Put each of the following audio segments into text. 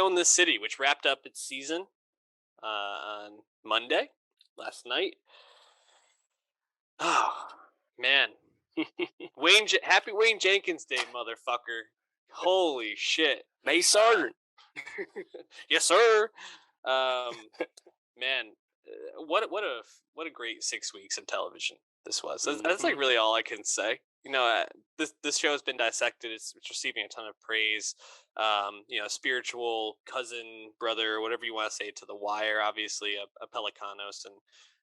Own This City, which wrapped up its season on Monday, last night. Oh, man. Happy Wayne Jenkins Day, motherfucker. Holy shit. May Sergeant. Yes, sir. Man, what a great 6 weeks of television this was. That's like really all I can say. This show has been dissected. It's receiving a ton of praise. Spiritual cousin, brother, whatever you want to say, to The Wire, obviously a Pelicanos and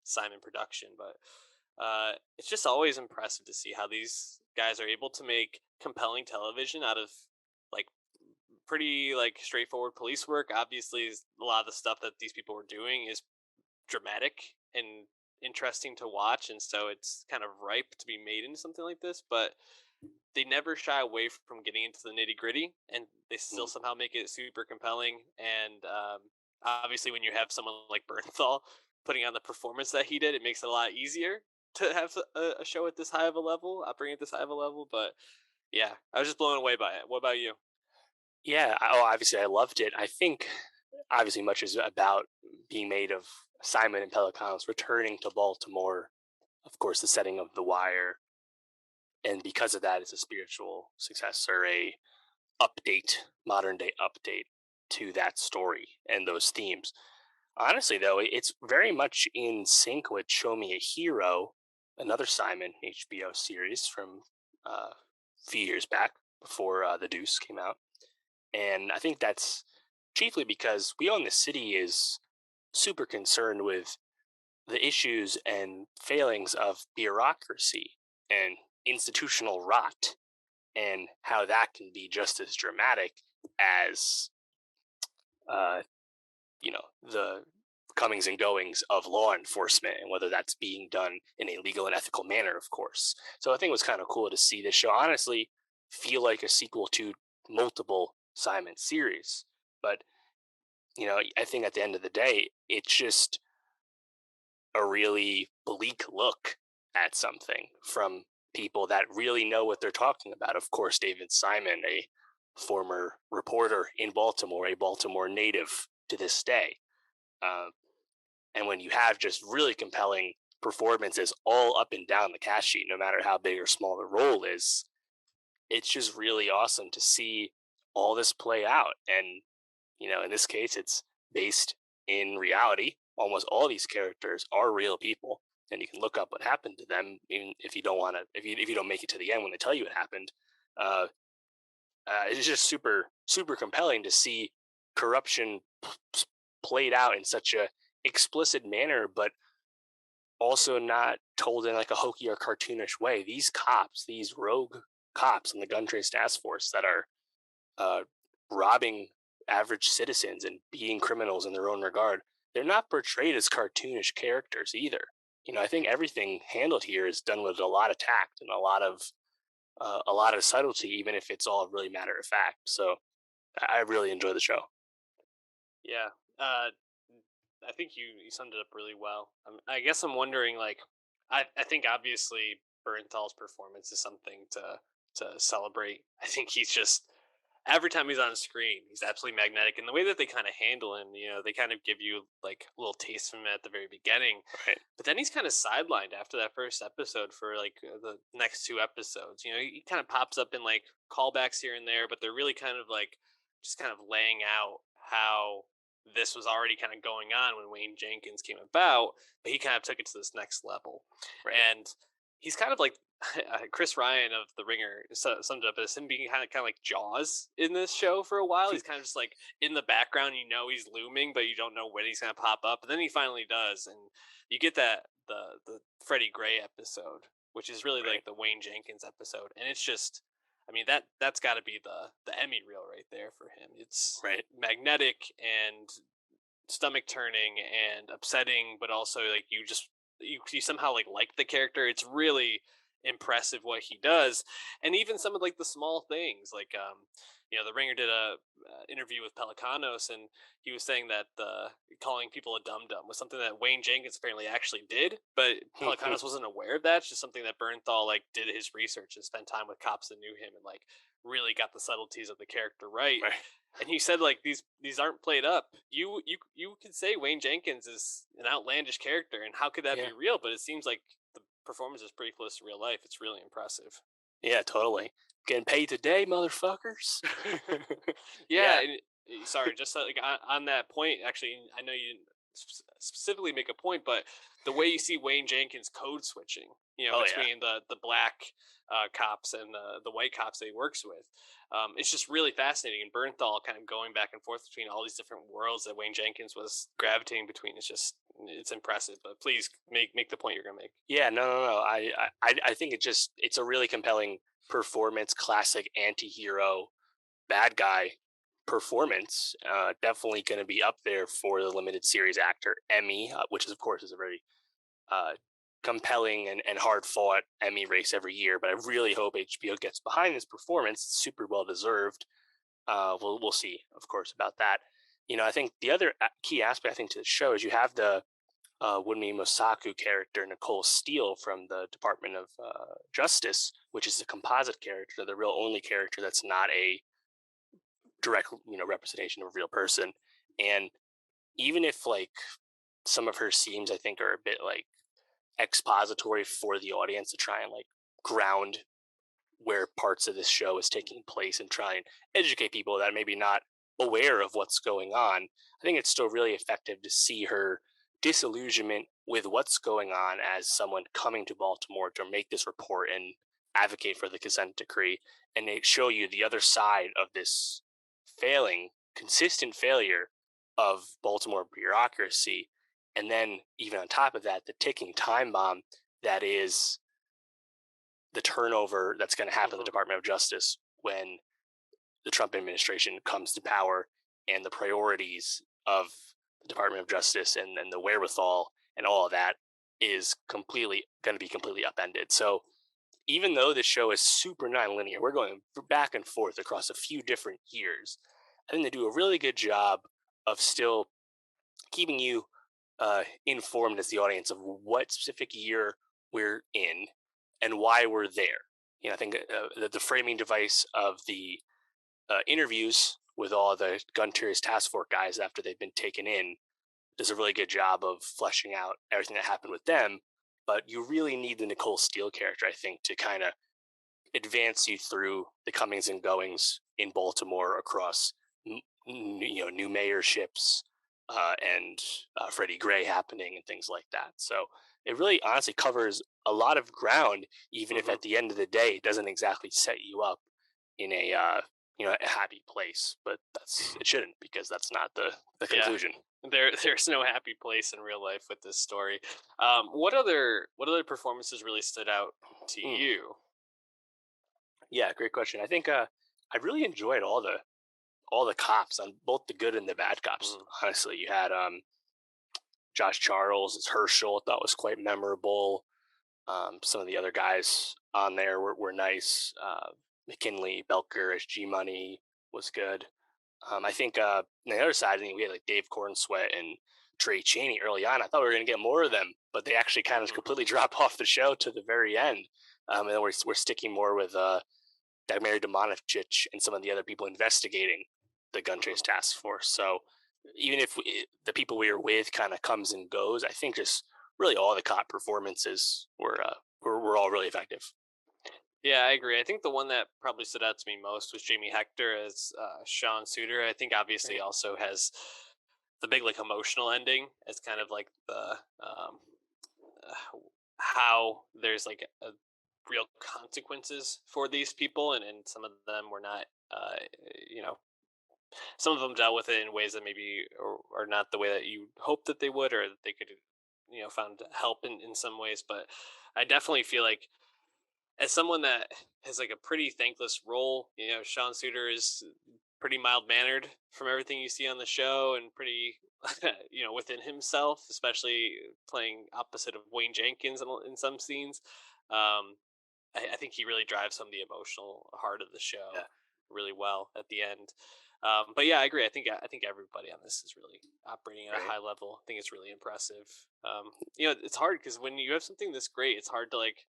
Simon production, but it's just always impressive to see how these guys are able to make compelling television out of like pretty like straightforward police work. Obviously, a lot of the stuff that these people were doing is dramatic and interesting to watch, and so it's kind of ripe to be made into something like this. But they never shy away from getting into the nitty gritty, and they still somehow make it super compelling. And obviously, when you have someone like Bernthal putting on the performance that he did, it makes it a lot easier to have a show at this high of a level, operating at this high of a level. But yeah, I was just blown away by it. What about you? Yeah, obviously I loved it. I think obviously much is about being made of Simon and Pelicanos returning to Baltimore. Of course, the setting of The Wire, and because of that, it's a spiritual successor, a modern day update to that story and those themes. Honestly, though, it's very much in sync with Show Me a Hero, another Simon HBO series from a few years back before The Deuce came out. And I think that's chiefly because We Own the City is super concerned with the issues and failings of bureaucracy and institutional rot, and how that can be just as dramatic as, the comings and goings of law enforcement, and whether that's being done in a legal and ethical manner, of course. So I think it was kind of cool to see this show honestly feel like a sequel to multiple Simon series. But, I think at the end of the day, it's just a really bleak look at something from people that really know what they're talking about. Of course, David Simon, a former reporter in Baltimore, a Baltimore native to this day. And when you have just really compelling performances all up and down the cast sheet, no matter how big or small the role is, it's just really awesome to see all this play out. And, in this case, it's based in reality. Almost all these characters are real people, and you can look up what happened to them, even if you don't want to, if you don't make it to the end when they tell you what happened. It's just super, super compelling to see corruption played out in such a explicit manner, but also not told in like a hokey or cartoonish way. These cops, these rogue cops in the Gun Trace Task Force that are robbing average citizens and being criminals in their own regard, they're not portrayed as cartoonish characters either. I think everything handled here is done with a lot of tact and a lot of subtlety, even if it's all really matter of fact. So I really enjoy the show. Yeah, I think you summed it up really well. I guess I'm wondering, like, I think obviously Bernthal's performance is something to celebrate. I think he's just, every time he's on screen, he's absolutely magnetic. And the way that they kind of handle him, they kind of give you like a little taste from him at the very beginning. Right. But then he's kind of sidelined after that first episode for like the next 2 episodes. He kind of pops up in like callbacks here and there, but they're really kind of like just kind of laying out how this was already kind of going on when Wayne Jenkins came about, but he kind of took it to this next level. Right. And he's kind of like Chris Ryan of The Ringer summed it up as him being kind of like Jaws in this show for a while. He's kind of just like in the background, he's looming, but you don't know when he's going to pop up. But then he finally does, and you get that the Freddie Gray episode, which is really like the Wayne Jenkins episode, and it's just, that's got to be the Emmy reel right there for him. It's magnetic and stomach turning and upsetting, but also like you somehow like the character. It's really impressive what he does, and even some of like the small things, like the Ringer did a interview with Pelicanos, and he was saying that calling people a dum dum was something that Wayne Jenkins apparently actually did, but Pelicanos wasn't aware of that. It's just something that Bernthal like did his research and spent time with cops that knew him, and like really got the subtleties of the character right. Right. And he said like these aren't played up. You could say Wayne Jenkins is an outlandish character, and how could that Yeah. be real? But it seems like the performance is pretty close to real life. It's really impressive. Yeah, totally. Getting paid today, motherfuckers. Yeah, Yeah. and sorry, just like on that point, actually, I know you didn't specifically make a point, but the way you see Wayne Jenkins code switching, Oh yeah. between the black cops and the white cops that he works with, it's just really fascinating. And Bernthal kind of going back and forth between all these different worlds that Wayne Jenkins was gravitating between. It's impressive. But please make the point you're gonna make. Yeah, no. I think it's a really compelling performance, classic anti-hero bad guy performance. Definitely going to be up there for the limited series actor Emmy, which is of course is a very uh, compelling and hard fought Emmy race every year. But I really hope HBO gets behind this performance. It's super well deserved. We'll see, of course, about that. I think the other key aspect I think to the show is you have the Wunmi Mosaku character, Nicole Steele from the Department of Justice, which is a composite character, the real only character that's not a direct representation of a real person. And even if like some of her scenes I think are a bit like expository for the audience to try and like ground where parts of this show is taking place and try and educate people that are maybe not aware of what's going on, I think it's still really effective to see her disillusionment with what's going on as someone coming to Baltimore to make this report and advocate for the consent decree, and they show you the other side of this consistent failure of Baltimore bureaucracy. And then even on top of that, the ticking time bomb that is the turnover that's going to happen in the Department of Justice when the Trump administration comes to power, and the priorities of the Department of Justice and the wherewithal and all of that is completely going to be completely upended. So even though this show is super non-linear, we're going back and forth across a few different years. I think they do a really good job of still keeping you informed as the audience of what specific year we're in and why we're there. I think the framing device of the interviews with all the gun terrorist task force guys after they've been taken in does a really good job of fleshing out everything that happened with them. But you really need the Nicole Steele character, I think, to kind of advance you through the comings and goings in Baltimore across, new mayorships and Freddie Gray happening and things like that. So it really honestly covers a lot of ground, even if at the end of the day it doesn't exactly set you up in a a happy place. But it shouldn't, because that's not the conclusion. There's no happy place in real life with this story. What other performances really stood out to you? Yeah, great question. I think I really enjoyed all the cops, on both the good and the bad cops. Honestly, you had Josh Charles as Herschel. I thought was quite memorable. Some of the other guys on there were nice. McKinley Belker as G Money was good. I think on the other side, I think we had like Dave Cornsweat and Trey Chaney early on. I thought we were going to get more of them, but they actually kind of completely drop off the show to the very end. And then we're sticking more with Dagmar Domanicic and some of the other people investigating the gun trace task force. So even if the people we were with kind of comes and goes, I think just really all the cop performances were all really effective. Yeah, I agree. I think the one that probably stood out to me most was Jamie Hector as Sean Suter. I think obviously also has the big like emotional ending as kind of like the how there's like a real consequences for these people, and some of them were not some of them dealt with it in ways that maybe are not the way that you hope that they would, or that they could found help in some ways. But I definitely feel like, as someone that has like a pretty thankless role, Sean Suter is pretty mild mannered from everything you see on the show, and pretty within himself, especially playing opposite of Wayne Jenkins in some scenes. I think he really drives some of the emotional heart of the show really well at the end. But yeah, I agree. I think everybody on this is really operating at a high level. I think it's really impressive. It's hard because when you have something this great, it's hard to like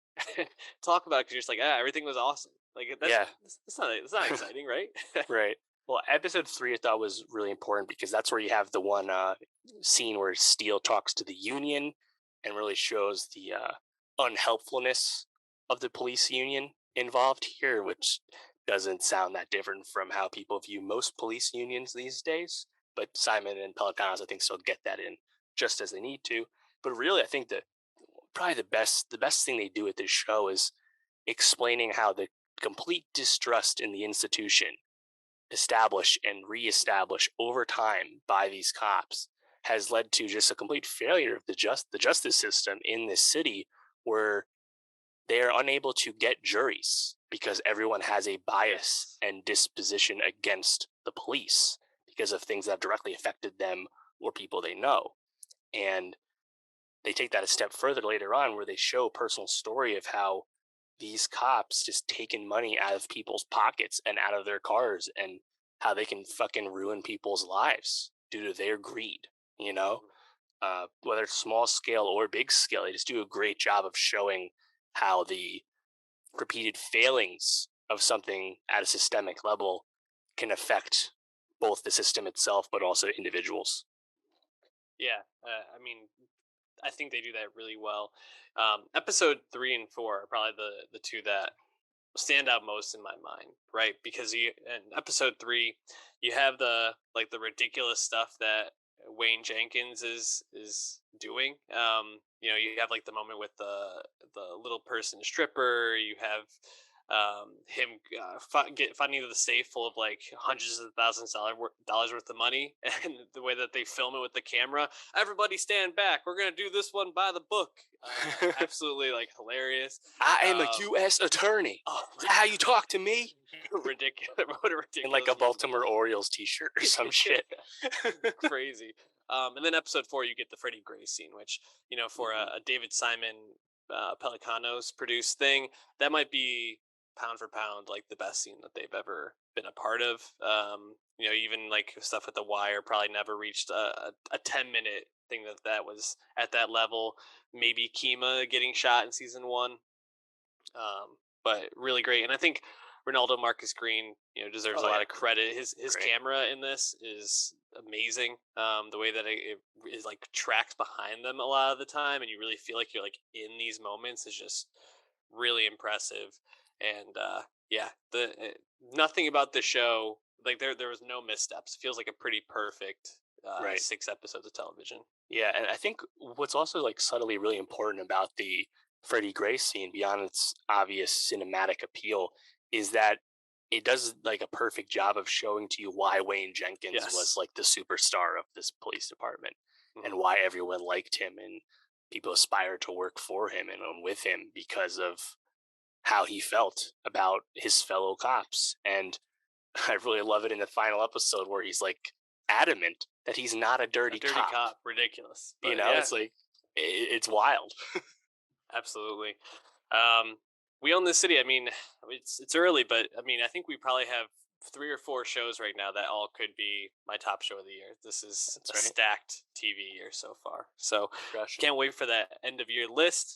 talk about it because you're just like, everything was awesome. Like Yeah, that's not exciting, right? right. Well, episode 3 I thought was really important because that's where you have the one scene where Steele talks to the union and really shows the unhelpfulness of the police union involved here, which doesn't sound that different from how people view most police unions these days. But Simon and Pelicanos, I think, still get that in just as they need to. But really, I think that probably the best thing they do with this show is explaining how the complete distrust in the institution established and reestablished over time by these cops has led to just a complete failure of the justice system in this city, where they are unable to get juries because everyone has a bias and disposition against the police because of things that have directly affected them or people they know. And they take that a step further later on, where they show a personal story of how these cops just taking money out of people's pockets and out of their cars, and how they can fucking ruin people's lives due to their greed, you know? Whether it's small scale or big scale, they just do a great job of showing how the repeated failings of something at a systemic level can affect both the system itself, but also individuals. Yeah, I mean, I think they do that really well. Episode 3 and 4 are probably the two that stand out most in my mind, right? Because you in episode 3, you have the ridiculous stuff that Wayne Jenkins is doing. You have like the moment with the little person stripper. You have him finding the safe full of like hundreds of thousands of dollars worth of money, and the way that they film it with the camera. Everybody stand back. We're gonna do this one by the book. Absolutely like hilarious. I am a U.S. attorney. Oh, Is that how you talk to me? ridiculous! What a ridiculous! In like a Baltimore Orioles T-shirt or some shit. Crazy. And then episode 4, you get the Freddie Gray scene, which for a David Simon Pelicanos produced thing, that might be pound for pound like the best scene that they've ever been a part of. Even like stuff at the Wire probably never reached a 10-minute thing that was at that level. Maybe Kima getting shot in season 1, but really great. And I think Ronaldo Marcus Green, deserves a lot of credit. His Great. camera in this is amazing. The way that it is like tracks behind them a lot of the time, and you really feel like you're like in these moments, is just really impressive. And the nothing about the show, like there was no missteps. It feels like a pretty perfect Right. 6 episodes of television. Yeah, and I think what's also like subtly really important about the Freddie Gray scene, beyond its obvious cinematic appeal, is that it does like a perfect job of showing to you why Wayne Jenkins was Yes. like the superstar of this police department, and Mhm. why everyone liked him and people aspired to work for him and with him because of how he felt about his fellow cops. And I really love it in the final episode where he's like adamant that he's not a A dirty dirty cop. cop, ridiculous. But It's like it's wild. absolutely. Um, we own this city. I mean, it's early, but I mean, I think we probably have 3 or 4 shows right now that all could be my top show of the year. This is That's a right. stacked TV year so far. So Crushing. can't wait for that end of year list.